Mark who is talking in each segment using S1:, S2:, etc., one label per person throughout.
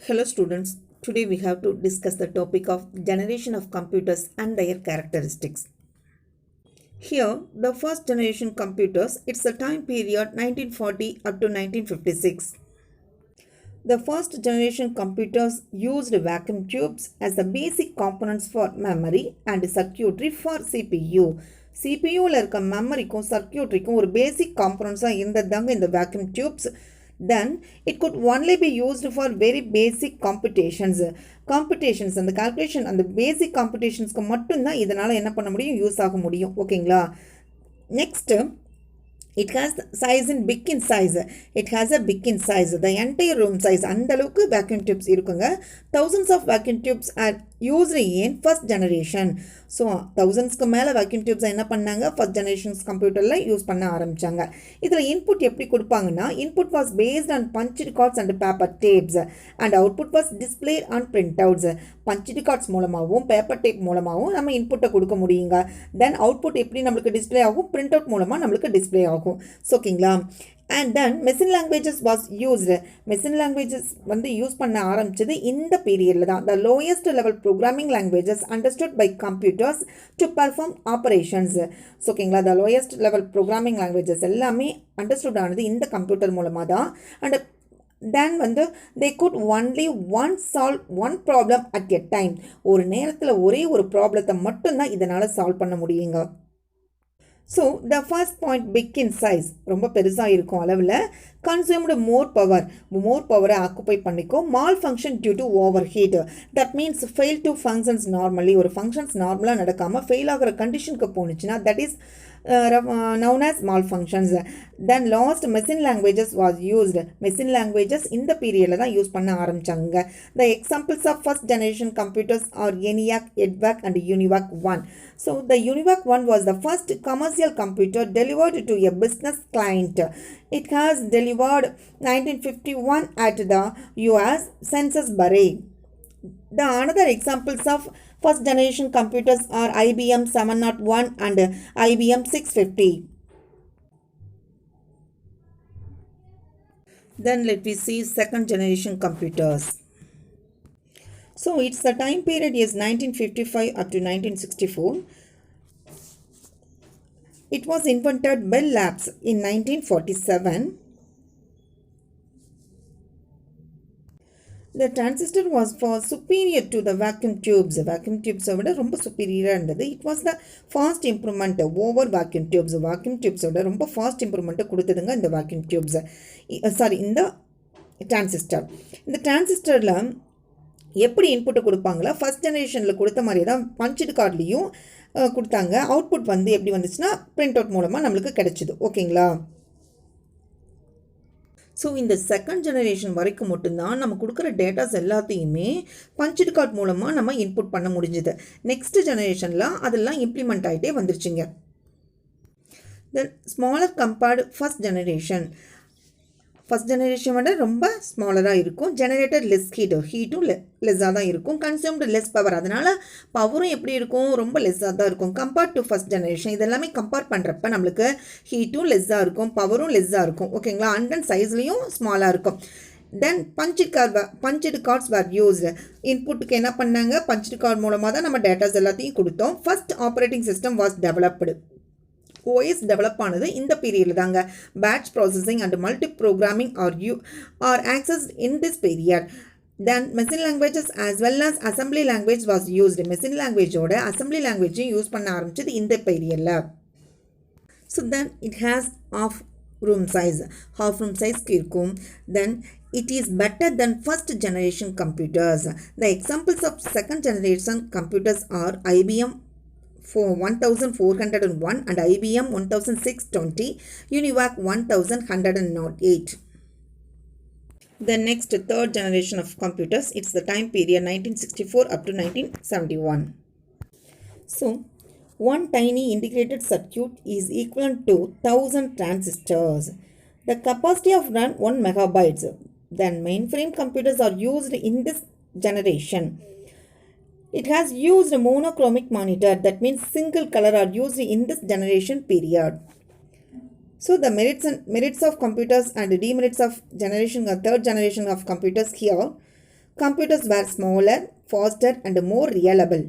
S1: Hello students, today we have to discuss the topic of generation of computers and their characteristics. Here, the first generation computers, it's the time period 1940 up to 1956. The first generation computers used vacuum tubes as the basic components for memory and circuitry for CPU. CPUவில் இருக்க மெமரிக்கும் சர்க்கியூட்ரிக்கும் ஒரு பேசிக் காம்பனன்ஸாக இருந்ததாங்க இந்த vacuum tubes. Then it could only be used for very basic computations அந்த calculation அந்த basic computationsக்கு மட்டும்தான் இதனால் என்ன பண்ண முடியும், யூஸ் ஆக முடியும். ஓகேங்களா? Next it has size in big in size. It has a big in size. The entire room size அந்த அளவுக்கு vacuum tubes இருக்குங்க. Thousands of vacuum tubes are used in first generation. So தௌசண்ட்ஸ்க்கு மேலே vacuum டியூப்ஸை என்ன பண்ணாங்க, first generations கம்ப்யூட்டரில் use பண்ண ஆரம்பித்தாங்க. இதில் இன்புட் எப்படி கொடுப்பாங்கன்னா, input was based on punched cards and paper tapes and output was display on printouts. Punched cards மூலமாகவும் பேப்பர் டேப் மூலமாகவும் நம்ம இன்புட்டை கொடுக்க முடியுங்க. தென் அவுட்புட் எப்படி நம்மளுக்கு டிஸ்பிளே ஆகும், பிரிண்ட் அவுட் மூலமாக நம்மளுக்கு டிஸ்பிளே ஆகும். ஓகேங்களா? And then machine languages was used. Machine languages வந்து யூஸ் பண்ண ஆரம்பிச்சது இந்த பீரியடில் தான். The lowest level programming languages understood by computers to perform operations. ஓகேங்களா? The lowest level programming languages எல்லாமே அண்டர்ஸ்டுட் ஆனது இந்த கம்ப்யூட்டர் மூலமாக தான். அண்ட் தென் வந்து they could only solve one problem at a time. ஒரு நேரத்தில் ஒரே ஒரு ப்ராப்ளத்தை மட்டும்தான் இதனால் சால்வ் பண்ண முடியுங்க. So the first point big in size, ரொம்ப பெருசாக இருக்கும் அளவில். கன்சியூம்டு மோர் பவரை ஆக்குப்பை பண்ணிக்கும். Malfunction due to overheat, that means fail to functions normally. ஒரு ஃபங்க்ஷன்ஸ் நார்மலாக நடக்காமல் ஃபெயில் ஆகிற கண்டிஷனுக்கு போணுச்சுன்னா that is known as malfunctions. Then lost machine languages was used. Machine languages இந்த பீரியடில் தான் யூஸ் பண்ண ஆரம்பித்தாங்க. The examples of first generation computers are ENIAC, EDVAC and UNIVAC 1. So the UNIVAC 1 was the first commercial computer delivered to a business client. It has delivered 1951 at the US Census Bureau. The another examples of first generation computers are IBM 701 and IBM 650. Then let me see second generation computers. So it's the time period is 1955 up to 1964. It was invented Bell Labs in 1947. The transistor was for superior to the vacuum tubes. Vacuum tubes விட ரொம்ப superior இருந்தது. It was the fast improvement over vacuum tubes. Vacuum tubes விட ரொம்ப fast improvement கொடுத்ததுங்க இந்த vacuum tubes. இந்த transistor. இந்த டிரான்சிஸ்டரில் எப்படி இன்புட்டை கொடுப்பாங்களா, ஃபஸ்ட் ஜெனரேஷனில் கொடுத்த மாதிரி தான் பஞ்ச்டு கார்ட்லேயும் கொடுத்தாங்க. அவுட்புட் வந்து எப்படி வந்துச்சுன்னா பிரிண்ட் அவுட் மூலமாக நம்மளுக்கு கிடைச்சிது. ஓகேங்களா? ஸோ இந்த செகண்ட் ஜெனரேஷன் வரைக்கும் மட்டும்தான் நம்ம கொடுக்குற டேட்டாஸ் எல்லாத்தையுமே பஞ்ச்டு கார்ட் மூலமாக நம்ம இன்புட் பண்ண முடிஞ்சுது. நெக்ஸ்ட் ஜெனரேஷனில் அதெல்லாம் இம்ப்ளிமெண்ட் ஆகிட்டே வந்துருச்சுங்க. தென் ஸ்மாலர் கம்பேர்டு ஃபஸ்ட் ஜெனரேஷன் விட ரொம்ப ஸ்மாலராக இருக்கும். ஜெனரேட்டர் லெஸ் ஹீட்டும் லெஸ்ஸாக தான் இருக்கும். கன்சியூம்டு லெஸ் பவர், அதனால் பவரும் எப்படி இருக்கும், ரொம்ப லெஸ்ஸாக தான் இருக்கும் கம்பேர்ட் டு ஃபஸ்ட் ஜெனரேஷன். இதெல்லாமே கம்பேர் பண்ணுறப்ப நம்மளுக்கு ஹீட்டும் லெஸ்ஸாக இருக்கும், பவரும் லெஸ்ஸாக இருக்கும். ஓகேங்களா? அண்ட் தென் சைஸ்லேயும் ஸ்மாலாக இருக்கும். தென் பஞ்ச்டு கார்ட்ஸ் வேர் யூஸ்டு. இன்புட்டுக்கு என்ன பண்ணாங்க, பஞ்ச்டு கார்டு மூலமாக தான் நம்ம டேட்டாஸ் எல்லாத்தையும் கொடுத்தோம். First operating system was developed. OS develop ஆனது இந்த பீரியடில் தாங்க. Batch processing and multi programming are accessed in this period. Then machine languages as well as assembly language was used. machine languageோட assembly languageயும் யூஸ் பண்ண ஆரம்பிச்சது இந்த பீரியடில். So then it has half room size இருக்கும். Then it is better than first generation computers. The examples of second generation computers are IBM 1401 and IBM 1620, UNIVAC 1108. The next third generation of computers, it's the time period 1964 up to 1971. So one tiny integrated circuit is equivalent to 1000 transistors. The capacity of run 1 megabytes. Then mainframe computers are used in this generation. It has used a monochromic monitor, that means single color are used in this generation period. So the merits of computers and demerits of third generation of computers here. Computers were smaller, faster and more reliable.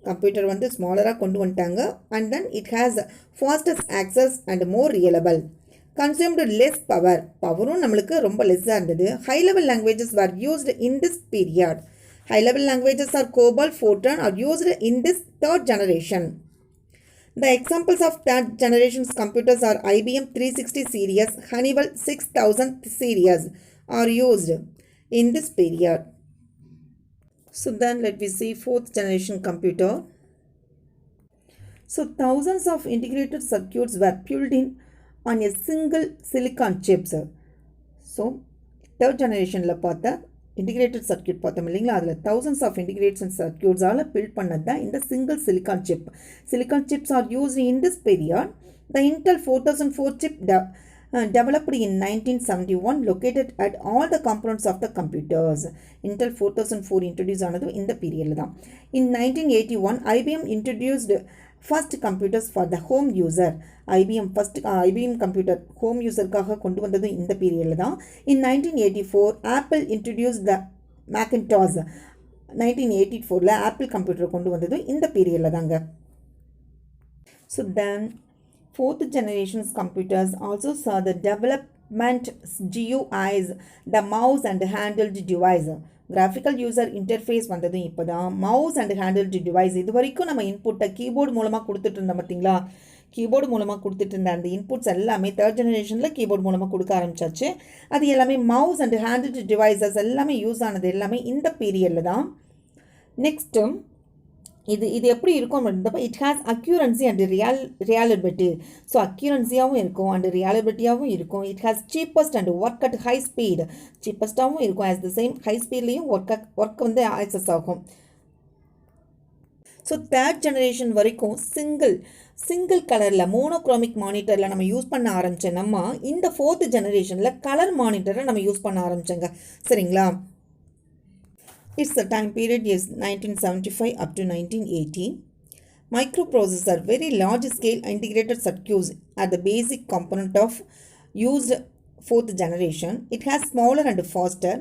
S1: Computer வந்து ஸ்மாலராக கொண்டு வந்துட்டாங்க and then it has fastest access and more reliable. Consumed less power. பவரும் நம்மளுக்கு ரொம்ப லெஸ்ஸாக இருந்தது. High level languages were used in this period. High level languages are COBOL, Fortran are used in this third generation. The examples of third generation's computers are IBM 360 series, Honeywell 6000 series are used in this period. So then let me see fourth generation computer. So thousands of integrated circuits were pulled in on a single silicon chips. So third generation la பார்த்தா integrated circuit பார்த்தோம் இல்லைங்களா, அதில் thousands of integration circuits all build பண்ணது தான் இந்த single silicon chip. Silicon chips are used in this period. The Intel 4004 chip developed in 1971 located at all the components of the computers. Intel 4004 introduced ஆனது இந்த பீரியட்ல தான். In 1981 IBM introduced first computers for the home user. IBM computer home userக்காக கொண்டு வந்தது இந்த பீரியட்ல தான். In 1984 Apple introduced the Macintosh. 1984ல Apple computer கொண்டு வந்தது இந்த பீரியட்ல தாங்க. So then fourth generation's computers also saw the development GUIs, the mouse and handled device. Graphical user interface வந்தது இப்போ தான். mouse and handled device இது வரைக்கும் நம்ம இன்புட்டை கீபோர்டு மூலமாக கொடுத்துட்டு இருந்தோம் பார்த்தீங்களா, கீபோர்டு மூலமாக கொடுத்துட்டு இருந்த அந்த இன்புட்ஸ் எல்லாமே தேர்ட் ஜெனரேஷனில் கீபோர்டு மூலமாக கொடுக்க ஆரம்பிச்சாச்சு. அது எல்லாமே மவுஸ் அண்ட் ஹேண்டல்ட் டிவைசஸ் எல்லாமே யூஸ் ஆனது எல்லாமே இந்த பீரியடில் தான். நெக்ஸ்ட்டு இது எப்படி இருக்கும் அப்படின்றப்ப it has accuracy and reliability. So அக்யூரன்சியாகவும் இருக்கும் அண்ட் ரியாலிபிலிட்டியாகவும் இருக்கும். It has cheapest and work at high speed. சீப்பஸ்ட்டாகவும் இருக்கும், ஆஸ் த சேம் ஹை ஸ்பீட்லேயும் ஒர்க் வந்து ஆக்சஸ் ஆகும். ஸோ தேர்ட் ஜெனரேஷன் வரைக்கும் சிங்கிள் கலரில் மோனோக்ரோமிக் மானிட்டரில் நம்ம யூஸ் பண்ண ஆரம்பித்தோம். நம்ம இந்த ஃபோர்த் ஜெனரேஷனில் கலர் மானிட்டரை நம்ம யூஸ் பண்ண ஆரம்பித்தோங்க. சரிங்களா? Its time period is 1975 up to 1980. Microprocessor, very large scale integrated circuits are the basic component of used fourth generation. It has smaller and faster.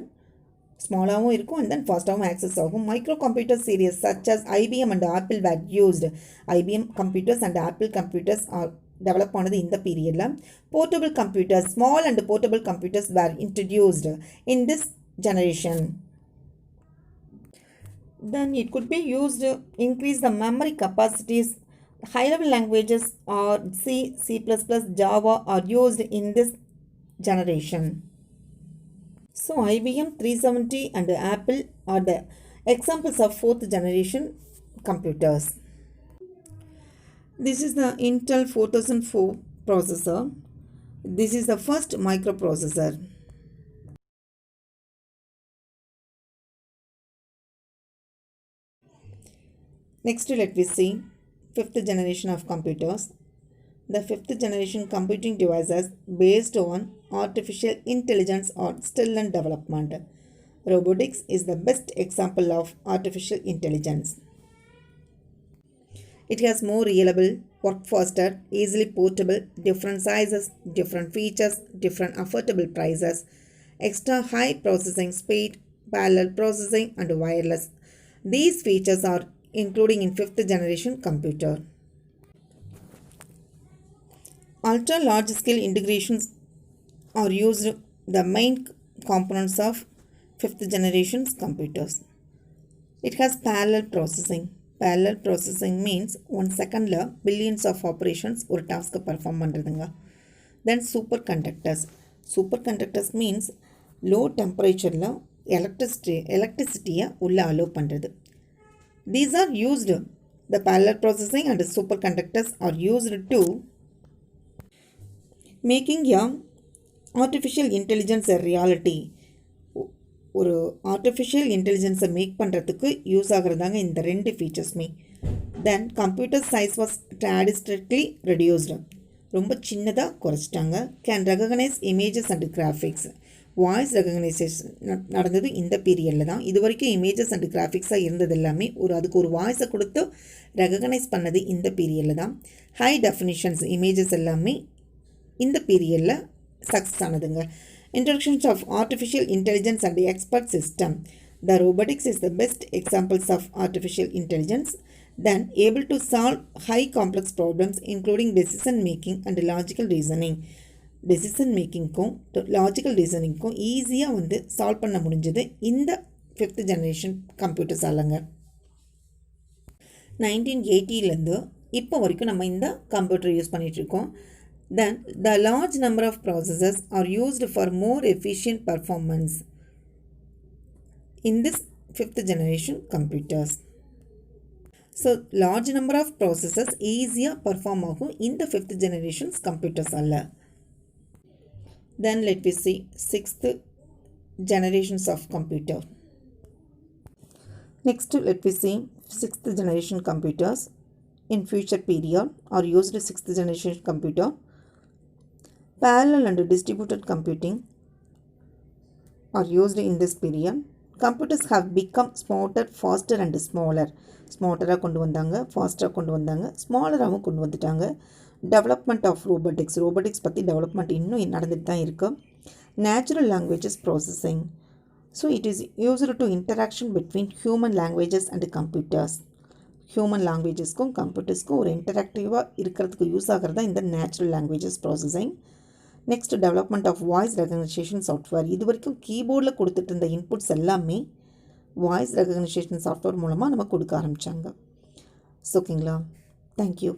S1: Smaller and then faster access of microcomputer series such as IBM and Apple were used. IBM computers and Apple computers are developed on in the period. Portable computers, small and portable computers were introduced in this generation. Then it could be used to increase the memory capacities. High-level languages or C, C++, Java are used in this generation. So IBM 370 and Apple are the examples of fourth generation computers. This is the Intel 4004 processor. This is the first microprocessor. Next, let me see fifth generation of computers. The fifth generation computing devices based on artificial intelligence are still in development. Robotics is the best example of artificial intelligence. It has more reliable, work faster, easily portable, different sizes, different features, different affordable prices, extra high processing speed, parallel processing and wireless. These features are including in fifth generation computer. Ultra large scale integrations are used the main components of fifth generation computers. It has parallel processing. Parallel processing means 1 second la billions of operations or task perform பண்றதுங்க. Then superconductors. Superconductors means low temperature la electricity உள்ள allow பண்றது. These are used, the parallel processing and superconductors are used to making a artificial intelligence a reality. ஒரு artificial intelligence make பண்ணுறதுக்கு use ஆகிறதாங்க இந்த ரெண்டு ஃபீச்சர்ஸ்மே. Then computer size was drastically reduced. ரொம்ப சின்னதாக குறைச்சிட்டாங்க. Can recognise images and graphics. Voice recognition நடந்தது இந்த பீரியடில் தான். இது வரைக்கும் இமேஜஸ் அண்ட் கிராஃபிக்ஸாக இருந்தது எல்லாமே அதுக்கு ஒரு வாய்ஸை கொடுத்து ரெகக்னைஸ் பண்ணது இந்த பீரியடில் தான். ஹை டெஃபினிஷன்ஸ் இமேஜஸ் எல்லாமே இந்த பீரியடில் success ஆனதுங்க. Introductions of artificial intelligence and expert system. The robotics is the best examples of artificial intelligence, then able to solve high complex problems including decision making and logical reasoning. Decision மேக்கிங்க்கும் logical ரீசனிங்க்கும் ஈஸியாக வந்து solve பண்ண முடிஞ்சது இந்த 5th generation computers ஆலங்க. 1980லேருந்து இப்போ வரைக்கும் நம்ம இந்த கம்ப்யூட்டர் யூஸ் பண்ணிகிட்ருக்கோம். Then the large number of processors are used for more efficient performance in this 5th generation computers. So large number of processors ஈஸியாக பர்ஃபார்ம் ஆகும் இந்த 5th ஜெனரேஷன்ஸ் கம்ப்யூட்டர்ஸ் அல்ல. Then let me see 6th generations of computer. Next let me see 6th generation computers in future period are used 6th generation computer. Parallel and distributed computing are used in this period. Computers have become smarter, faster and smaller. Smarter கொண்டு வந்தாங்க, faster கொண்டு வந்தாங்க, smaller கொண்டு வந்துட்டாங்க. Development of robotics பற்றி development இன்னும் நடந்துட்டு தான் இருக்குது. Natural languages processing. So it is used to interaction between human languages and computers. Human லாங்குவேஜஸ்க்கும் கம்ப்யூட்டர்ஸ்க்கும் ஒரு இன்டராக்டிவாக இருக்கிறதுக்கு யூஸ் ஆகிறதா இந்த natural languages processing. Next development of voice recognition software. இது வரைக்கும் கீபோர்டில் கொடுத்துட்டு இருந்த இன்புட்ஸ் எல்லாமே வாய்ஸ் ரெகக்னிஷன் சாஃப்ட்வேர் மூலமாக நம்ம கொடுக்க ஆரம்பித்தாங்க. ஓகேங்களா? தேங்க்யூ.